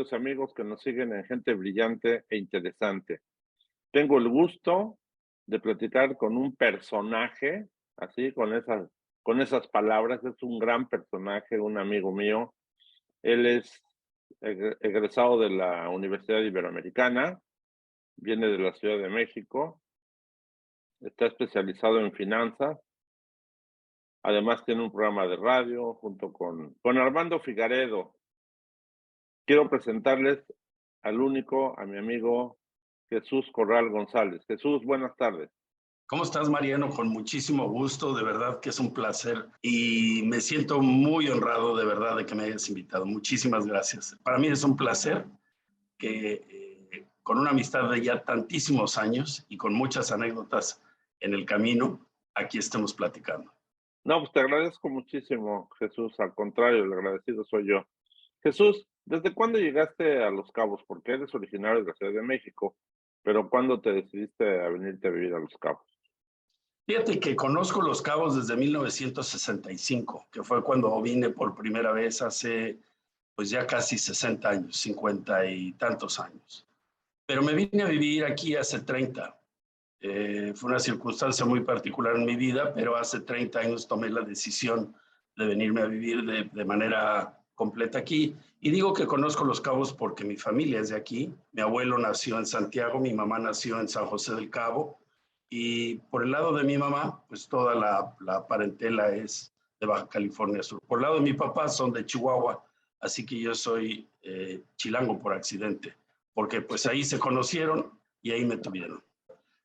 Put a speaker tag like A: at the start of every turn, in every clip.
A: queridos amigos que nos siguen en Gente Brillante e Interesante. Tengo el gusto de platicar con un personaje, así, con esas palabras. Es un gran personaje, un amigo mío. Él es egresado de la Universidad Iberoamericana, viene de la Ciudad de México, está especializado en finanzas. Además tiene un programa de radio junto con Armando Figaredo. Quiero presentarles a mi amigo Jesús Corral González. Jesús, buenas tardes.
B: ¿Cómo estás, Mariano? Con muchísimo gusto, de verdad que es un placer y me siento muy honrado, de verdad, de que me hayas invitado. Muchísimas gracias. Para mí es un placer que con una amistad de ya tantísimos años y con muchas anécdotas en el camino, aquí estemos platicando.
A: No, pues te agradezco muchísimo, Jesús. Al contrario, el agradecido soy yo. Jesús, ¿desde cuándo llegaste a Los Cabos? Porque eres originario de la Ciudad de México, pero ¿cuándo te decidiste a venirte a vivir a Los Cabos?
B: Fíjate que conozco Los Cabos desde 1965, que fue cuando vine por primera vez hace pues ya casi 60 años, 50 y tantos años. Pero me vine a vivir aquí hace 30. Fue una circunstancia muy particular en mi vida, pero hace 30 años tomé la decisión de venirme a vivir de manera completa aquí. Y digo que conozco Los Cabos porque mi familia es de aquí. Mi abuelo nació en Santiago, mi mamá nació en San José del Cabo. Y por el lado de mi mamá, pues toda la parentela es de Baja California Sur. Por el lado de mi papá son de Chihuahua, así que yo soy chilango por accidente, porque pues ahí se conocieron y ahí me tuvieron.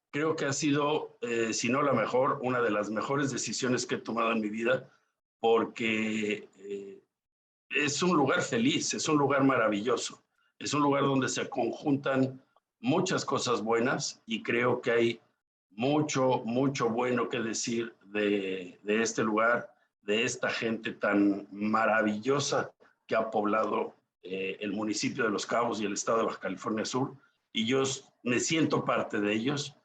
B: Creo que ha sido, si no la mejor, una de las mejores decisiones que he tomado en mi vida, porque es un lugar feliz, es un lugar maravilloso, es un lugar donde se conjuntan muchas cosas buenas y creo que hay mucho, mucho bueno que decir de este lugar, de esta gente tan maravillosa que ha poblado el municipio de Los Cabos y el estado de Baja California Sur. Y yo me siento parte de ellos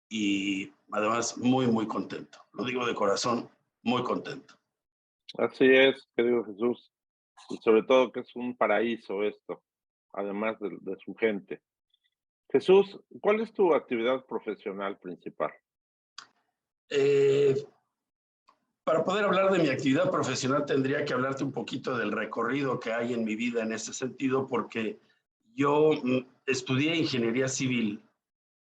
B: y además muy, muy contento. Lo digo de corazón, muy contento.
A: Así es, querido Jesús, y sobre todo que es un paraíso esto, además de su gente. Jesús, ¿cuál es tu actividad profesional principal?
B: Eh, para poder hablar de mi actividad profesional tendría que hablarte un poquito del recorrido que hay en mi vida en este sentido, porque yo estudié ingeniería civil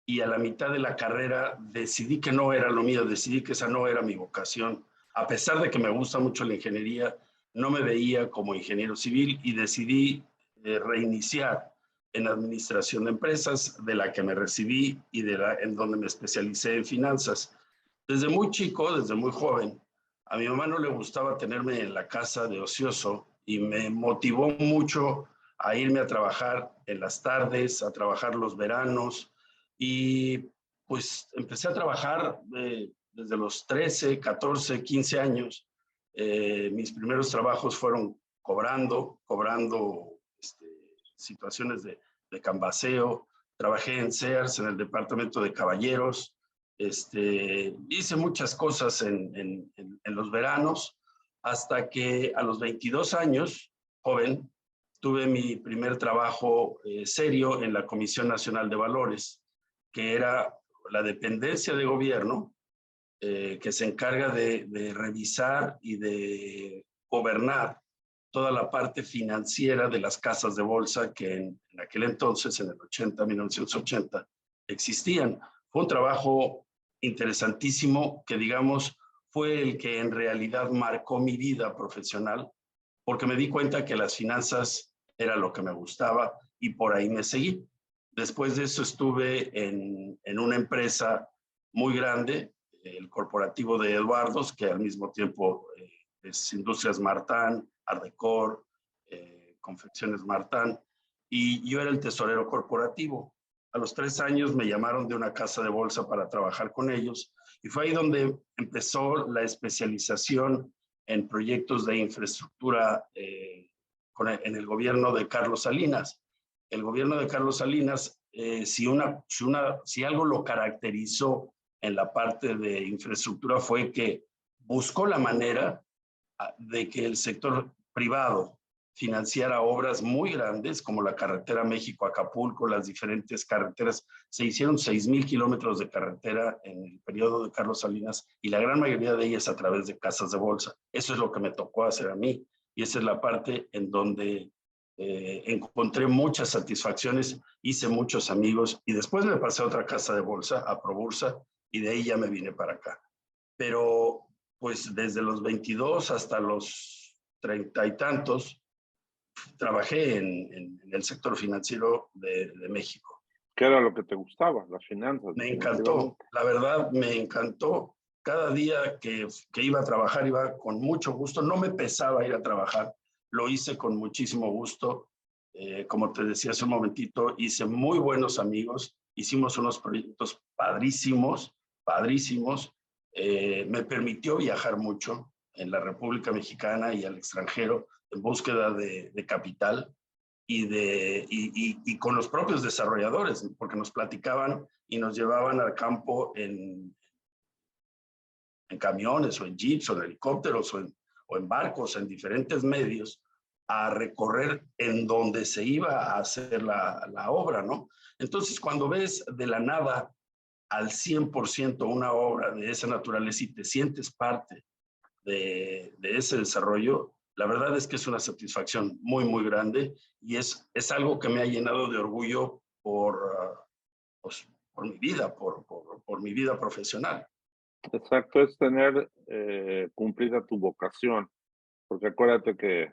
B: y a la mitad de la carrera decidí que no era lo mío, decidí que esa no era mi vocación. A pesar de que me gusta mucho la ingeniería, no me veía como ingeniero civil y decidí reiniciar en administración de empresas, de la que me recibí y en donde me especialicé en finanzas. Desde muy chico, desde muy joven, a mi mamá no le gustaba tenerme en la casa de ocioso y me motivó mucho a irme a trabajar en las tardes, a trabajar los veranos y pues empecé a trabajar desde los 13, 14, 15 años. Mis primeros trabajos fueron cobrando situaciones de cambaceo. Trabajé en Sears, en el departamento de caballeros. Hice muchas cosas en los veranos hasta que a los 22 años, joven, tuve mi primer trabajo serio en la Comisión Nacional de Valores, que era la dependencia de gobierno que se encarga de revisar y de gobernar toda la parte financiera de las casas de bolsa que en aquel entonces, en el 1980, existían. Fue un trabajo interesantísimo que, digamos, fue el que en realidad marcó mi vida profesional, porque me di cuenta que las finanzas era lo que me gustaba y por ahí me seguí. Después de eso estuve en una empresa muy grande, el corporativo de Eduardos, que al mismo tiempo es Industrias Martán, Ardecor, Confecciones Martán, y yo era el tesorero corporativo. A los 3 años me llamaron de una casa de bolsa para trabajar con ellos y fue ahí donde empezó la especialización en proyectos de infraestructura en el gobierno de Carlos Salinas. El gobierno de Carlos Salinas, si algo lo caracterizó en la parte de infraestructura fue que buscó la manera de que el sector privado financiara obras muy grandes como la carretera México-Acapulco, las diferentes carreteras. Se hicieron 6,000 kilómetros de carretera en el periodo de Carlos Salinas y la gran mayoría de ellas a través de casas de bolsa. Eso es lo que me tocó hacer a mí y esa es la parte en donde encontré muchas satisfacciones, hice muchos amigos y después me pasé a otra casa de bolsa, a Probursa, y de ahí ya me vine para acá. Pero pues desde los 22 hasta los 30 y tantos, trabajé en el sector financiero de México.
A: ¿Qué era lo que te gustaba? Las finanzas.
B: Me encantó, la verdad me encantó. Cada día que iba a trabajar iba con mucho gusto, no me pesaba ir a trabajar, lo hice con muchísimo gusto. Como te decía hace un momentito, hice muy buenos amigos, hicimos unos proyectos padrísimos, padrísimos. Me permitió viajar mucho en la República Mexicana y al extranjero en búsqueda de capital y con los propios desarrolladores, porque nos platicaban y nos llevaban al campo en camiones o en jeeps o en helicópteros o en barcos, en diferentes medios, a recorrer en donde se iba a hacer la obra, ¿no? Entonces, cuando ves de la nada al 100% una obra de esa naturaleza y te sientes parte de ese desarrollo, la verdad es que es una satisfacción muy, muy grande y es algo que me ha llenado de orgullo pues, por mi vida, por mi vida profesional.
A: Exacto, es tener cumplida tu vocación, porque acuérdate que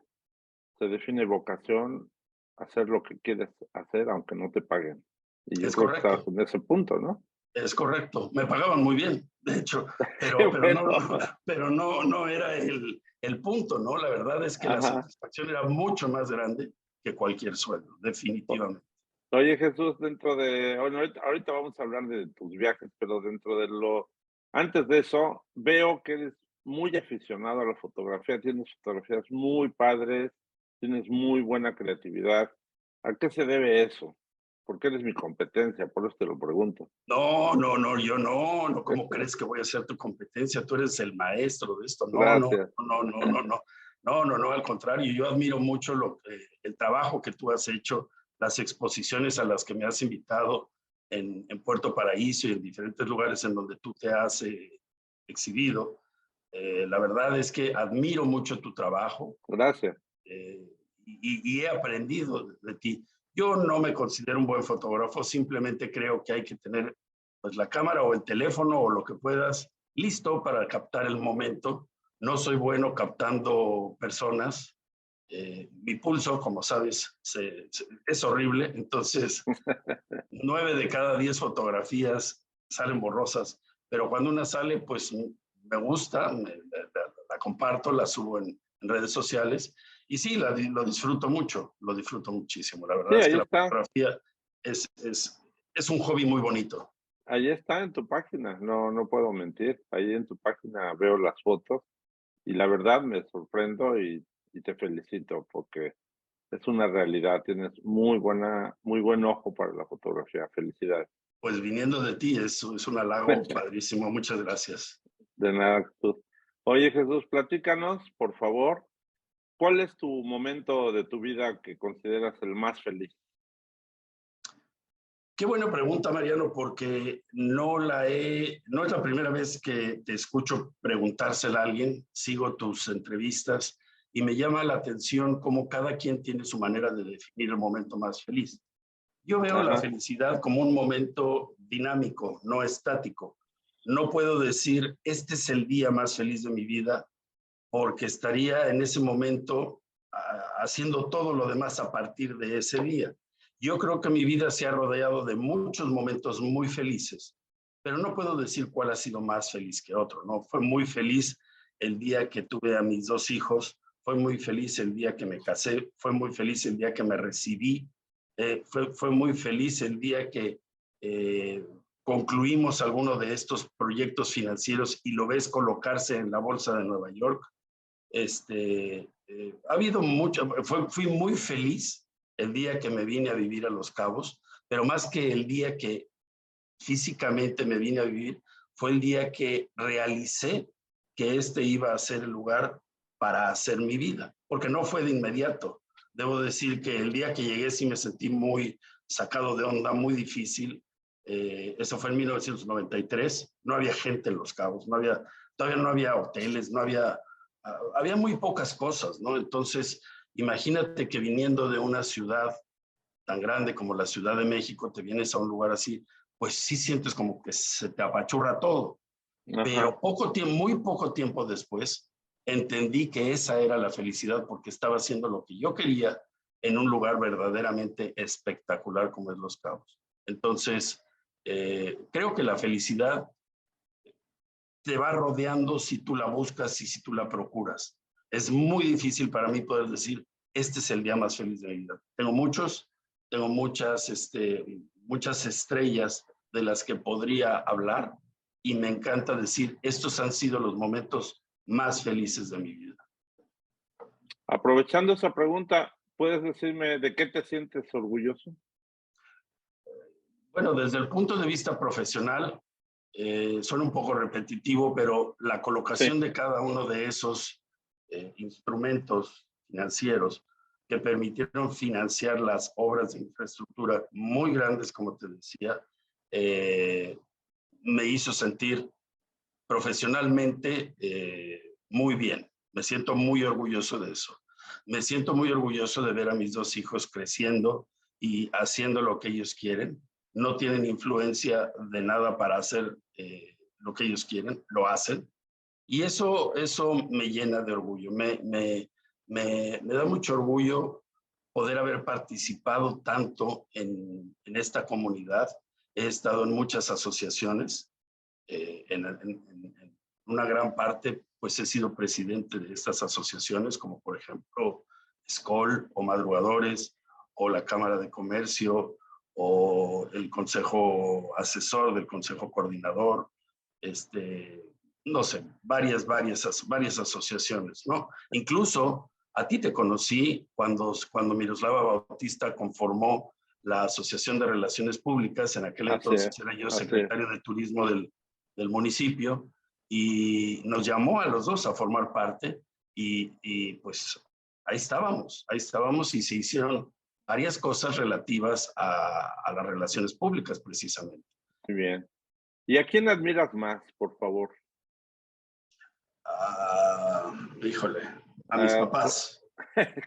A: se define vocación, hacer lo que quieres hacer aunque no te paguen. Y yo
B: Es
A: creo que estás
B: correcto.
A: en ese punto, ¿no?
B: Es correcto, me pagaban muy bien, de hecho,
A: Qué
B: pero no era el punto, ¿no? La verdad es que la
A: Ajá.
B: satisfacción era mucho más grande que cualquier sueldo, definitivamente.
A: Oye, Jesús, dentro de, bueno, ahorita vamos a hablar de tus viajes, pero antes de eso, veo que eres muy aficionado a la fotografía, tienes fotografías muy padres, tienes muy buena creatividad. ¿A qué se debe eso? Porque eres mi competencia, por eso te lo pregunto.
B: No, yo no, ¿cómo crees que voy a ser tu competencia? Tú eres el maestro de esto.
A: Gracias.
B: No, al contrario, yo admiro mucho el trabajo que tú has hecho, las exposiciones a las que me has invitado en Puerto Paraíso y en diferentes lugares en donde tú te has exhibido. La verdad es que admiro mucho tu trabajo
A: Gracias.
B: y he aprendido de ti. Yo no me considero un buen fotógrafo, simplemente creo que hay que tener pues, la cámara o el teléfono o lo que puedas listo para captar el momento. No soy bueno captando personas. Mi pulso, como sabes, es horrible. Entonces, 9 de cada 10 fotografías salen borrosas, pero cuando una sale, pues me gusta, la comparto, la subo en redes sociales y sí, lo disfruto mucho, lo disfruto muchísimo. La
A: Sí,
B: verdad es que la fotografía es un hobby muy bonito.
A: ahí está en tu página, no puedo mentir. Ahí en tu página veo las fotos y la verdad me sorprendo y te felicito porque es una realidad, tienes muy buen ojo para la fotografía. Felicidades.
B: Pues viniendo de ti es un halago padrísimo. Muchas gracias.
A: De nada, Jesús. Oye, Jesús, platícanos, por favor, ¿cuál es tu momento de tu vida que consideras el más feliz?
B: Qué buena pregunta, Mariano, porque no es la primera vez que te escucho preguntársela a alguien. Sigo tus entrevistas y me llama la atención cómo cada quien tiene su manera de definir el momento más feliz. Yo veo la
A: Ajá,
B: felicidad como un momento dinámico, no estático. No puedo decir, este es el día más feliz de mi vida, porque estaría en ese momento haciendo todo lo demás a partir de ese día. Yo creo que mi vida se ha rodeado de muchos momentos muy felices, pero no puedo decir cuál ha sido más feliz que otro, ¿no? Fue muy feliz el día que tuve a mis 2 hijos, fue muy feliz el día que me casé, fue muy feliz el día que me recibí, fue muy feliz el día que concluimos alguno de estos proyectos financieros y lo ves colocarse en la bolsa de Nueva York. Ha habido mucho, fui muy feliz el día que me vine a vivir a Los Cabos, pero más que el día que físicamente me vine a vivir, fue el día que realicé que este iba a ser el lugar para hacer mi vida, porque no fue de inmediato. Debo decir que el día que llegué sí me sentí muy sacado de onda, muy difícil. Eso fue en 1993. No había gente en Los Cabos, todavía no había hoteles, había muy pocas cosas, ¿no? Entonces, imagínate que viniendo de una ciudad tan grande como la Ciudad de México, te vienes a un lugar así, pues sí sientes como que se te apachurra todo.
A: Ajá.
B: Pero muy poco tiempo después, entendí que esa era la felicidad porque estaba haciendo lo que yo quería en un lugar verdaderamente espectacular como es Los Cabos. Entonces, creo que la felicidad te va rodeando si tú la buscas y si tú la procuras. Es muy difícil para mí poder decir, este es el día más feliz de mi vida. Tengo muchas estrellas de las que podría hablar y me encanta decir, estos han sido los momentos más felices de mi vida.
A: Aprovechando esa pregunta, ¿puedes decirme de qué te sientes orgulloso?
B: Bueno, desde el punto de vista profesional, suena un poco repetitivo, pero la
A: Sí,
B: colocación de cada uno de esos instrumentos financieros que permitieron financiar las obras de infraestructura muy grandes, como te decía, eh, me hizo sentir profesionalmente muy bien. Me siento muy orgulloso de eso. Me siento muy orgulloso de ver a mis dos hijos creciendo y haciendo lo que ellos quieren. No tienen influencia de nada para hacer lo que ellos quieren, lo hacen. Y eso me llena de orgullo. Me da mucho orgullo poder haber participado tanto en esta comunidad. He estado en muchas asociaciones en una gran parte, pues he sido presidente de estas asociaciones, como por ejemplo SCOL o Madrugadores, o la Cámara de Comercio, o el Consejo Asesor del Consejo Coordinador, no sé, varias asociaciones, ¿no? Incluso a ti te conocí cuando Miroslava Bautista conformó la Asociación de Relaciones Públicas. En aquel
A: así
B: entonces
A: es,
B: era yo
A: así es.
B: secretario de Turismo del municipio y nos llamó a los dos a formar parte y pues ahí estábamos y se hicieron varias cosas relativas a las relaciones públicas precisamente.
A: Muy bien. ¿Y a quién admiras más, por favor?
B: Híjole, a mis
A: Ah,
B: papás,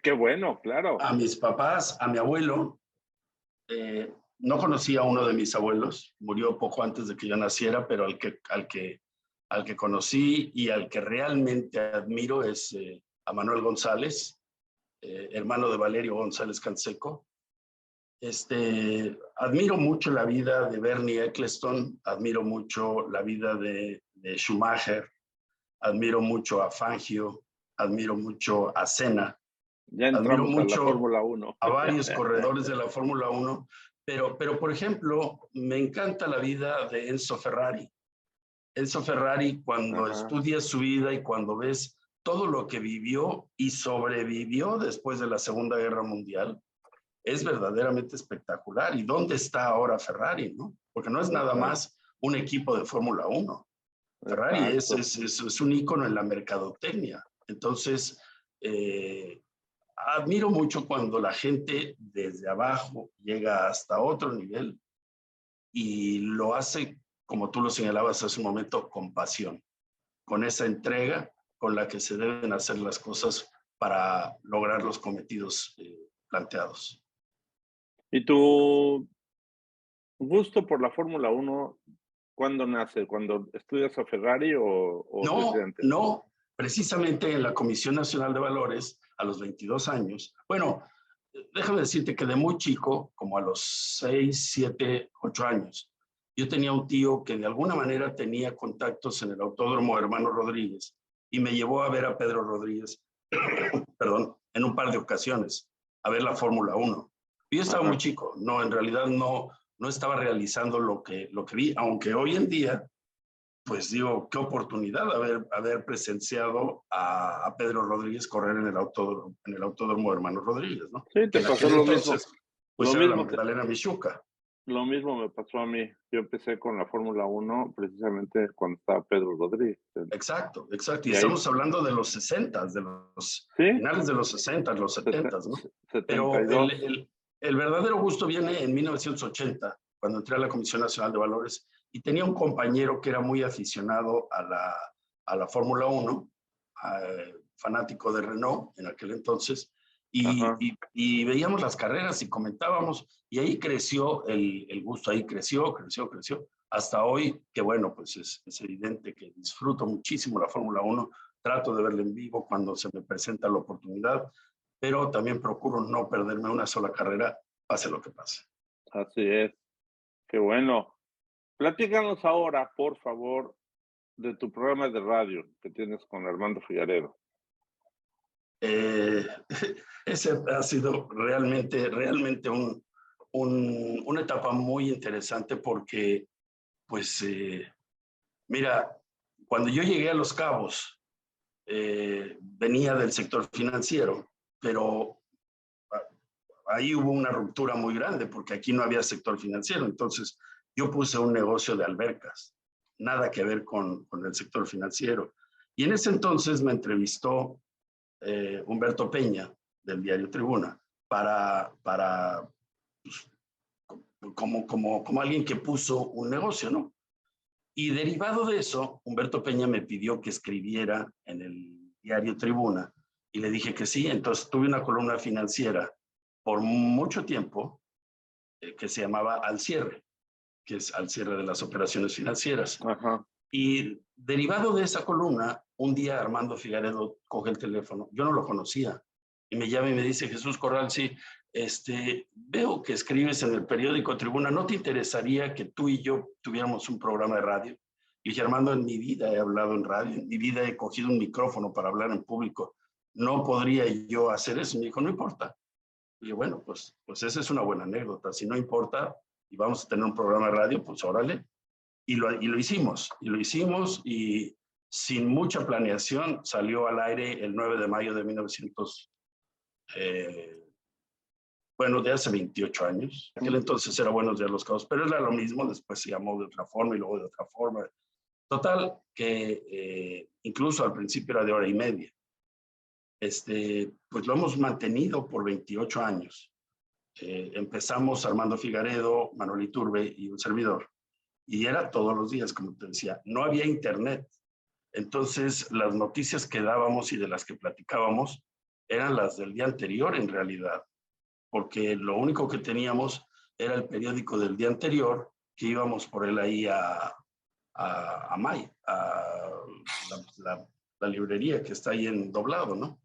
A: qué bueno, claro.
B: a mi abuelo. No conocí a uno de mis abuelos, murió poco antes de que yo naciera, pero al que conocí y al que realmente admiro es a Manuel González, hermano de Valerio González Canseco. Admiro mucho la vida de Bernie Eccleston, admiro mucho la vida de Schumacher, admiro mucho a Fangio, admiro mucho a Senna,
A: Ya
B: admiro
A: entramos a la
B: mucho
A: Fórmula Uno.
B: a varios corredores de la Fórmula 1, pero por ejemplo, me encanta la vida de Enzo Ferrari. Enzo Ferrari, cuando
A: Ajá,
B: estudias su vida y cuando ves todo lo que vivió y sobrevivió después de la Segunda Guerra Mundial, es verdaderamente espectacular. ¿Y dónde está ahora Ferrari? ¿No? Porque no es nada
A: exacto,
B: más un equipo de Fórmula 1. Ferrari
A: exacto.
B: es un ícono en la mercadotecnia. Entonces, eh, admiro mucho cuando la gente desde abajo llega hasta otro nivel y lo hace, como tú lo señalabas hace un momento, con pasión, con esa entrega con la que se deben hacer las cosas para lograr los cometidos planteados.
A: ¿Y tu gusto por la Fórmula Uno cuándo nace? ¿Cuando estudias a Ferrari o desde
B: No,
A: antes?
B: no, precisamente en la Comisión Nacional de Valores, a los 22 años, bueno, déjame decirte que de muy chico, como a los 6, 7, 8 años, yo tenía un tío que de alguna manera tenía contactos en el Autódromo Hermano Rodríguez y me llevó a ver a Pedro Rodríguez, perdón, en un par de ocasiones, a ver la Fórmula 1. Yo estaba muy
A: Ajá.
B: chico, no, en realidad no estaba realizando lo que vi, aunque hoy en día pues digo, qué oportunidad haber presenciado a Pedro Rodríguez correr en el autódromo Hermano Rodríguez, ¿no?
A: Sí,
B: Que
A: te
B: en
A: pasó
B: aquel
A: lo mismo.
B: entonces, pues
A: Lo
B: era la
A: mismo,
B: Magdalena Michuca.
A: Lo mismo me pasó a mí. Yo empecé con la Fórmula 1 precisamente cuando estaba Pedro Rodríguez.
B: Exacto, exacto. Y
A: Y ahí,
B: estamos hablando de los 60, de los
A: sí,
B: finales de los 60, los 70, ¿no? Pero
A: 72.
B: el verdadero gusto viene en 1980, cuando entré a la Comisión Nacional de Valores y tenía un compañero que era muy aficionado a la Fórmula 1, fanático de Renault en aquel entonces,
A: Ajá.
B: y veíamos las carreras y comentábamos, y ahí creció el gusto, ahí creció, creció, creció, hasta hoy, que bueno, pues es evidente que disfruto muchísimo la Fórmula 1, trato de verla en vivo cuando se me presenta la oportunidad, pero también procuro no perderme una sola carrera, pase lo que pase.
A: Así es. Qué bueno. Platícanos ahora, por favor, de tu programa de radio que tienes con Armando Figaredo.
B: Eh, ese ha sido realmente una etapa muy interesante porque, pues, mira, cuando yo llegué a Los Cabos, venía del sector financiero, pero ahí hubo una ruptura muy grande porque aquí no había sector financiero. Entonces, yo puse un negocio de albercas, nada que ver con el sector financiero. Y en ese entonces me entrevistó Humberto Peña, del diario Tribuna, para pues, como alguien que puso un negocio, ¿no? Y derivado de eso, Humberto Peña me pidió que escribiera en el diario Tribuna y le dije que sí. Entonces tuve una columna financiera por mucho tiempo que se llamaba Al Cierre, que es al cierre de las operaciones financieras.
A: Ajá.
B: Y derivado de esa columna, un día Armando Figaredo coge el teléfono, yo no lo conocía, y me llama y me dice, Jesús Corral, sí, veo que escribes en el periódico Tribuna, ¿no te interesaría que tú y yo tuviéramos un programa de radio? Y dije, Armando, en mi vida he hablado en radio, en mi vida he cogido un micrófono para hablar en público, ¿no podría yo hacer eso? Y me dijo, no importa. Y bueno, pues esa es una buena anécdota, si no importa y vamos a tener un programa de radio, pues órale, y lo hicimos y sin mucha planeación salió al aire el 9 de mayo de 1900, bueno, de hace 28 años. Aquel entonces era Buenos Días Los Cabos, pero era lo mismo, después se llamó de otra forma y luego de otra forma. Total, que incluso al principio era de hora y media. Pues lo hemos mantenido por 28 años. Empezamos Armando Figaredo, Manuel Iturbe y un servidor. Y era todos los días, como te decía, no había internet. Entonces, las noticias que dábamos y de las que platicábamos eran las del día anterior en realidad, porque lo único que teníamos era el periódico del día anterior, que íbamos por él ahí a May, a la librería que está ahí en Doblado, ¿no?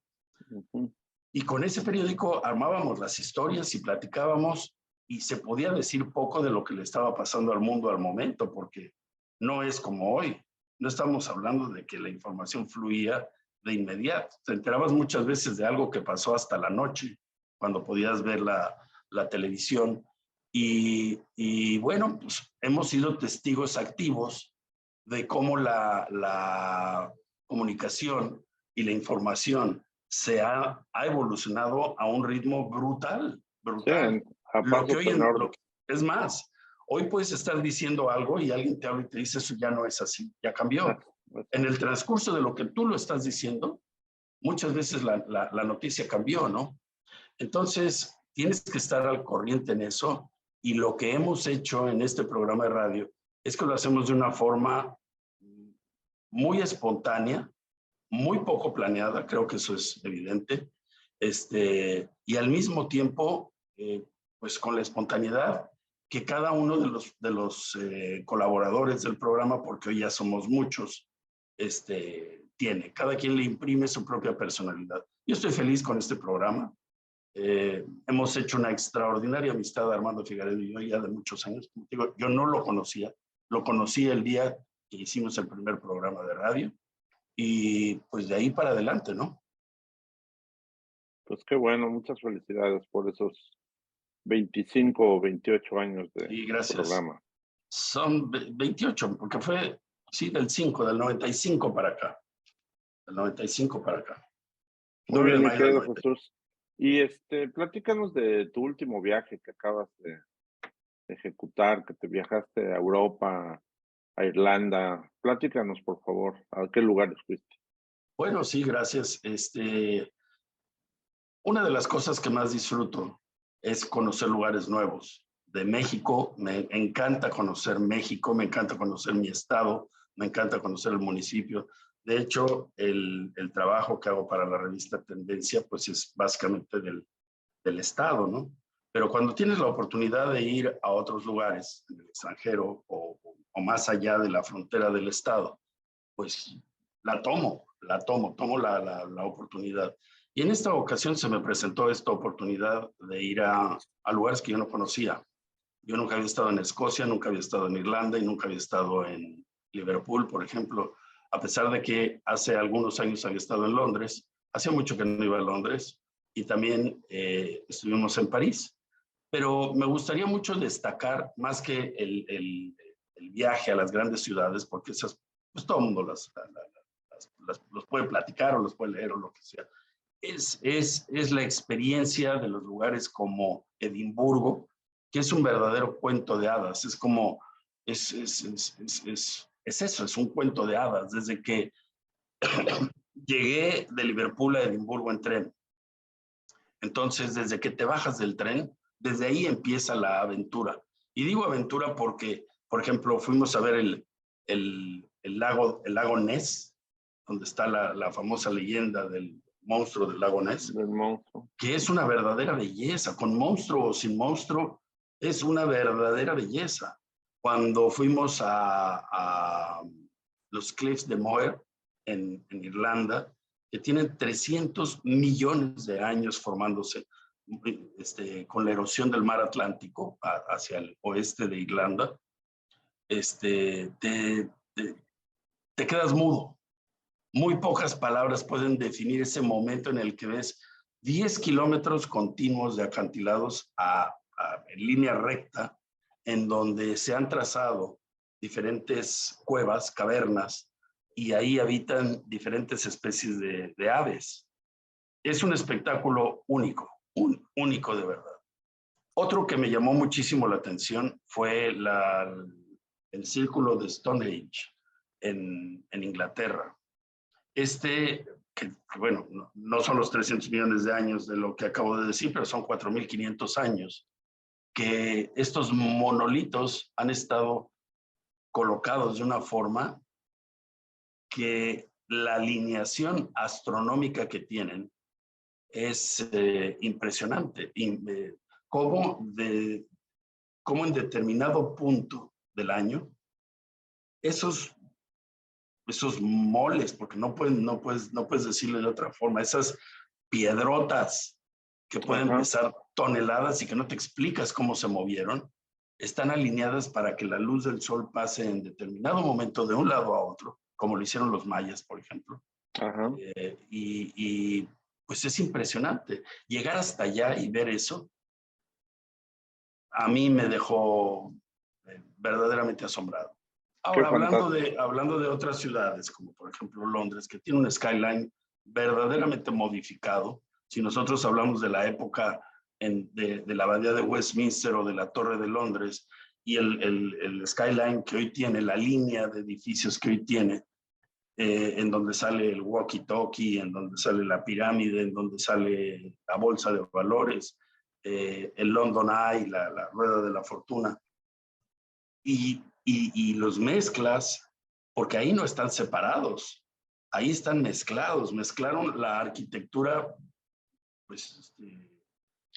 A: Uh-huh.
B: Y con ese periódico armábamos las historias y platicábamos y se podía decir poco de lo que le estaba pasando al mundo al momento, porque no es como hoy. No estamos hablando de que la información fluía de inmediato. Te enterabas muchas veces de algo que pasó hasta la noche, cuando podías ver la televisión. Y bueno, pues hemos sido testigos activos de cómo la comunicación y la información ha evolucionado a un ritmo brutal,
A: Sí,
B: brutal.
A: a
B: Lo que
A: pasos
B: hoy
A: enormes.
B: es más, hoy puedes estar diciendo algo y alguien te habla y te dice eso ya no es así, ya cambió. En el transcurso de lo que tú lo estás diciendo, muchas veces la noticia cambió, ¿no? Entonces, tienes que estar al corriente en eso y lo que hemos hecho en este programa de radio es que lo hacemos de una forma muy espontánea, muy poco planeada, creo que eso es evidente, y al mismo tiempo, pues con la espontaneidad que cada uno de los colaboradores del programa, porque hoy ya somos muchos, tiene. Cada quien le imprime su propia personalidad. Yo estoy feliz con este programa. Hemos hecho una extraordinaria amistad, Armando Figaredo y yo, ya de muchos años. Como digo, yo no lo conocía, lo conocí el día que hicimos el primer programa de radio y pues de ahí para adelante, ¿no?
A: Pues qué bueno, muchas felicidades por esos 25 o 28 años de
B: Y gracias.
A: programa.
B: Son 28, porque fue, sí, del 95 para acá. Del 95 para acá.
A: Muy
B: 9 de
A: bien, mi
B: mayo del
A: querido
B: 95.
A: Jesús. Y platícanos de tu último viaje que acabas de ejecutar, que te viajaste a Europa, a Irlanda. Platícanos, por favor, ¿a qué lugares fuiste?
B: Bueno, sí, gracias. Una de las cosas que más disfruto es conocer lugares nuevos. De México, me encanta conocer México, me encanta conocer mi estado, me encanta conocer el municipio. De hecho, el trabajo que hago para la revista Tendencia, pues es básicamente del estado, ¿no? Pero cuando tienes la oportunidad de ir a otros lugares, en el extranjero o más allá de la frontera del estado, pues tomo la oportunidad. Y en esta ocasión se me presentó esta oportunidad de ir a lugares que yo no conocía. Yo nunca había estado en Escocia, nunca había estado en Irlanda y nunca había estado en Liverpool, por ejemplo, a pesar de que hace algunos años había estado en Londres. Hacía mucho que no iba a Londres y también estuvimos en París. Pero me gustaría mucho destacar más que el viaje a las grandes ciudades, porque esas, pues todo el mundo los puede platicar o los puede leer o lo que sea. Es la experiencia de los lugares como Edimburgo, que es un verdadero cuento de hadas. Es como, es eso, es un cuento de hadas. Desde que llegué de Liverpool a Edimburgo en tren, entonces desde que te bajas del tren, desde ahí empieza la aventura. Y digo aventura porque, por ejemplo, fuimos a ver el lago Ness, donde está la famosa leyenda del monstruo del lago Ness,
A: Del monstruo.
B: que es una verdadera belleza, con monstruo o sin monstruo, es una verdadera belleza. Cuando fuimos a los Cliffs de Moher en Irlanda, que tienen 300 millones de años formándose con la erosión del mar Atlántico hacia el oeste de Irlanda, te quedas mudo. Muy pocas palabras pueden definir ese momento en el que ves 10 kilómetros continuos de acantilados en línea recta, en donde se han trazado diferentes cuevas, cavernas, y ahí habitan diferentes especies de aves. Es un espectáculo único, único de verdad. Otro que me llamó muchísimo la atención fue el círculo de Stonehenge en Inglaterra. Que bueno, no son los 300 millones de años de lo que acabo de decir, pero son 4.500 años, que estos monolitos han estado colocados de una forma que la alineación astronómica que tienen es impresionante. Cómo en determinado punto del año, esos moles, porque no puedes decirlo de otra forma, esas piedrotas que pueden pesar toneladas y que no te explicas cómo se movieron, están alineadas para que la luz del sol pase en determinado momento de un lado a otro, como lo hicieron los mayas, por ejemplo. Y pues es impresionante. Llegar hasta allá y ver eso, a mí me dejó verdaderamente asombrado. Ahora, hablando de otras ciudades, como por ejemplo Londres, que tiene un skyline verdaderamente modificado. Si nosotros hablamos de la época de la abadía de Westminster o de la Torre de Londres, y el skyline que hoy tiene, la línea de edificios que hoy tiene, en donde sale el walkie-talkie, en donde sale la pirámide, en donde sale la bolsa de valores, el London Eye, la rueda de la fortuna, y los mezclas, porque ahí no están separados, ahí están mezclados. Mezclaron la arquitectura pues,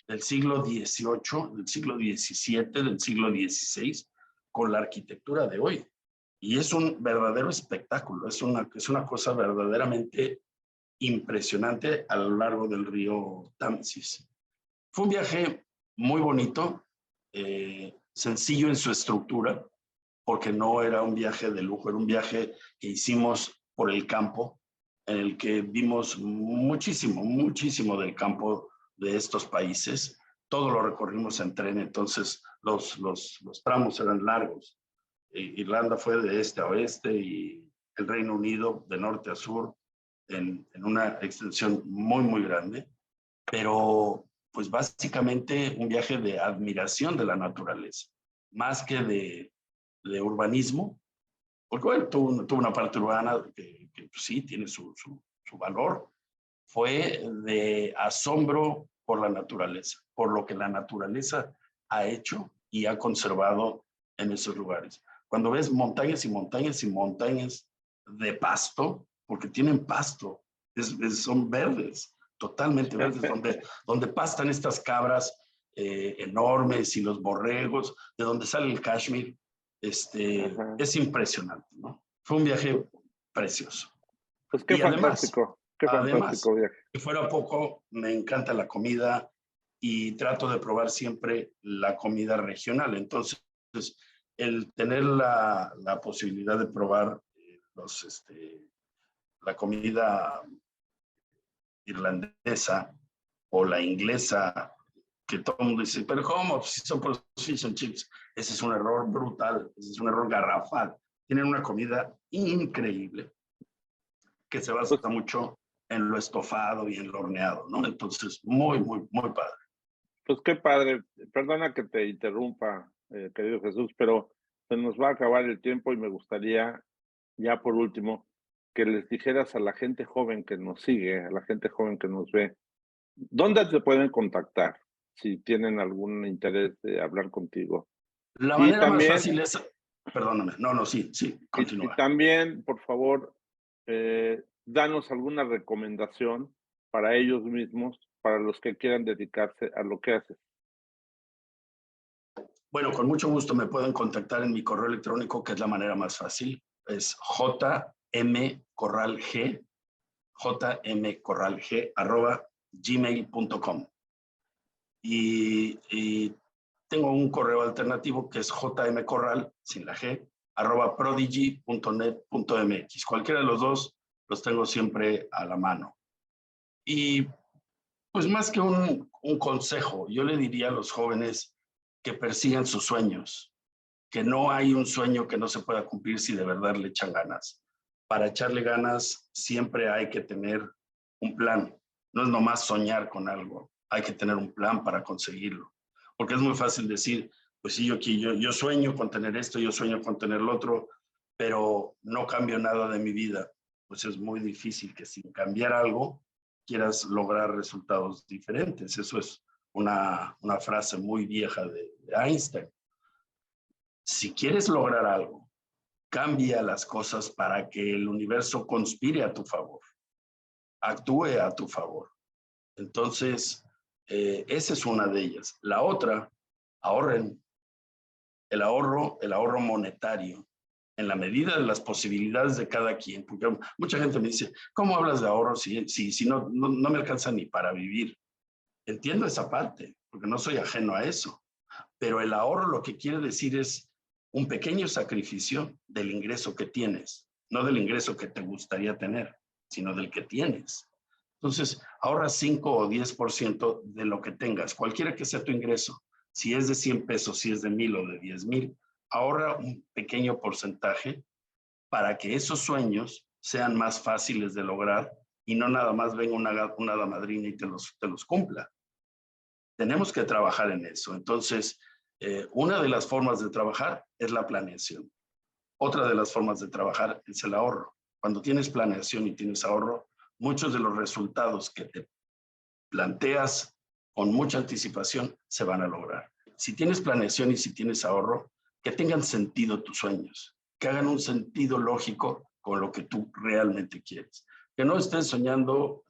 B: del siglo XVIII, del siglo XVII, del siglo XVI, con la arquitectura de hoy. Y es un verdadero espectáculo, es una cosa verdaderamente impresionante a lo largo del río Támesis. Fue un viaje muy bonito, sencillo en su estructura, porque no era un viaje de lujo, era un viaje que hicimos por el campo, en el que vimos muchísimo del campo de estos países. Todo lo recorrimos en tren, entonces los tramos eran largos. Irlanda fue de este a oeste y el Reino Unido de norte a sur en una extensión muy grande, pero pues básicamente un viaje de admiración de la naturaleza, más que de urbanismo, porque bueno, tuvo una parte urbana que pues, sí tiene su valor, fue de asombro por la naturaleza, por lo que la naturaleza ha hecho y ha conservado en esos lugares. Cuando ves montañas y montañas y montañas de pasto, porque tienen pasto, son verdes, totalmente verdes, donde pastan estas cabras enormes y los borregos, de donde sale el cashmere,
A: Ajá.
B: es impresionante, ¿no? Fue un viaje precioso.
A: Pues
B: Y además,
A: qué fantástico viaje.
B: que fuera poco, me encanta la comida y trato de probar siempre la comida regional. Entonces, el tener la posibilidad de probar la comida irlandesa o la inglesa, que todo el mundo dice, pero ¿cómo? Si son por fish and chips. Ese es un error brutal, ese es un error garrafal. Tienen una comida increíble que se basa
A: Pues,
B: mucho en lo estofado y en lo horneado, ¿no? Entonces, muy, muy, muy padre.
A: pues qué padre. Perdona que te interrumpa, querido Jesús, pero se nos va a acabar el tiempo y me gustaría, ya por último, que les dijeras a la gente joven que nos sigue, a la gente joven que nos ve, ¿dónde te pueden contactar si tienen algún interés de hablar contigo?
B: La
A: Y
B: manera más
A: también,
B: fácil es, perdóname, no, sí,
A: y
B: continúa.
A: también, por favor, danos alguna recomendación para ellos mismos, para los que quieran dedicarse a lo que haces.
B: Bueno, con mucho gusto me pueden contactar en mi correo electrónico, que es la manera más fácil. Es jmcorralg@gmail.com. Y tengo un correo alternativo que es jmcorral, sin la G, @prodigy.net.mx. Cualquiera de los dos los tengo siempre a la mano. Y pues más que un consejo, yo le diría a los jóvenes que persigan sus sueños, que no hay un sueño que no se pueda cumplir si de verdad le echan ganas. Para echarle ganas siempre hay que tener un plan. No es nomás soñar con algo, hay que tener un plan para conseguirlo. Porque es muy fácil decir, pues sí, yo sueño con tener esto, yo sueño con tener lo otro, pero no cambio nada de mi vida. Pues es muy difícil que sin cambiar algo quieras lograr resultados diferentes. Eso es una frase muy vieja de Einstein. Si quieres lograr algo, cambia las cosas para que el universo conspire a tu favor, actúe a tu favor. Entonces, esa es una de ellas. La otra, ahorren. El ahorro monetario, en la medida de las posibilidades de cada quien, porque mucha gente me dice, ¿cómo hablas de ahorro si no me alcanza ni para vivir? Entiendo esa parte, porque no soy ajeno a eso, pero el ahorro lo que quiere decir es un pequeño sacrificio del ingreso que tienes, no del ingreso que te gustaría tener, sino del que tienes. Entonces, ahorra 5 o 10% de lo que tengas, cualquiera que sea tu ingreso. Si es de 100 pesos, si es de 1,000 o de 10,000, ahorra un pequeño porcentaje para que esos sueños sean más fáciles de lograr y no nada más venga una hada madrina y te los cumpla. Tenemos que trabajar en eso. Entonces, una de las formas de trabajar es la planeación. Otra de las formas de trabajar es el ahorro. Cuando tienes planeación y tienes ahorro, muchos de los resultados que te planteas con mucha anticipación se van a lograr. Si tienes planeación y si tienes ahorro, que tengan sentido tus sueños, que hagan un sentido lógico con lo que tú realmente quieres. Que no estés soñando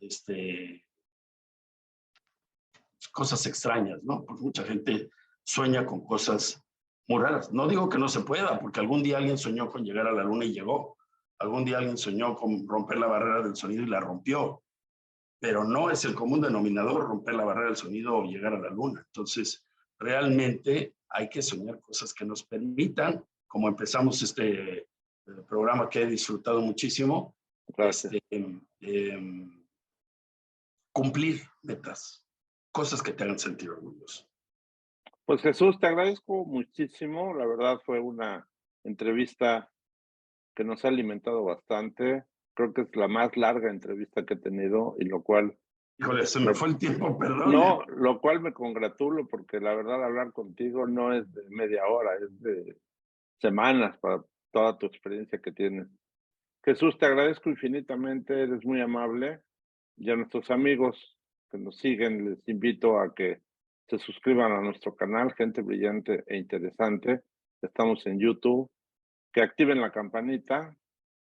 B: cosas extrañas, ¿no? Porque mucha gente sueña con cosas muy raras. No digo que no se pueda, porque algún día alguien soñó con llegar a la luna y llegó. Algún día alguien soñó con romper la barrera del sonido y la rompió. Pero no es el común denominador romper la barrera del sonido o llegar a la luna. Entonces, realmente hay que soñar cosas que nos permitan, como empezamos este programa que he disfrutado muchísimo,
A: Gracias.
B: cumplir metas, cosas que te hagan sentir orgulloso.
A: Pues Jesús, te agradezco muchísimo. La verdad fue una entrevista que nos ha alimentado bastante. Creo que es la más larga entrevista que he tenido y lo cual
B: Híjole, se me fue el tiempo, perdón.
A: No, lo cual me congratulo porque la verdad hablar contigo no es de media hora, es de semanas para toda tu experiencia que tienes. Jesús, te agradezco infinitamente, eres muy amable. Y a nuestros amigos que nos siguen, les invito a que se suscriban a nuestro canal, Gente Brillante e Interesante. Estamos en YouTube, que activen la campanita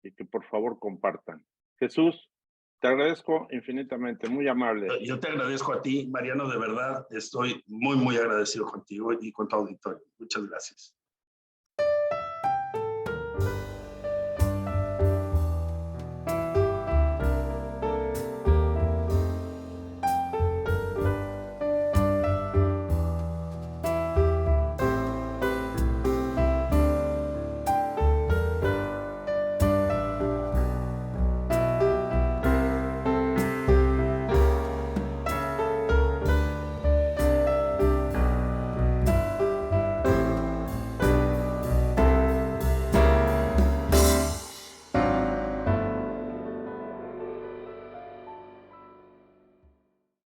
A: y que por favor compartan. Jesús, te agradezco infinitamente, muy amable.
B: Yo te agradezco a ti, Mariano, de verdad, estoy muy, muy agradecido contigo y con tu auditorio. Muchas gracias.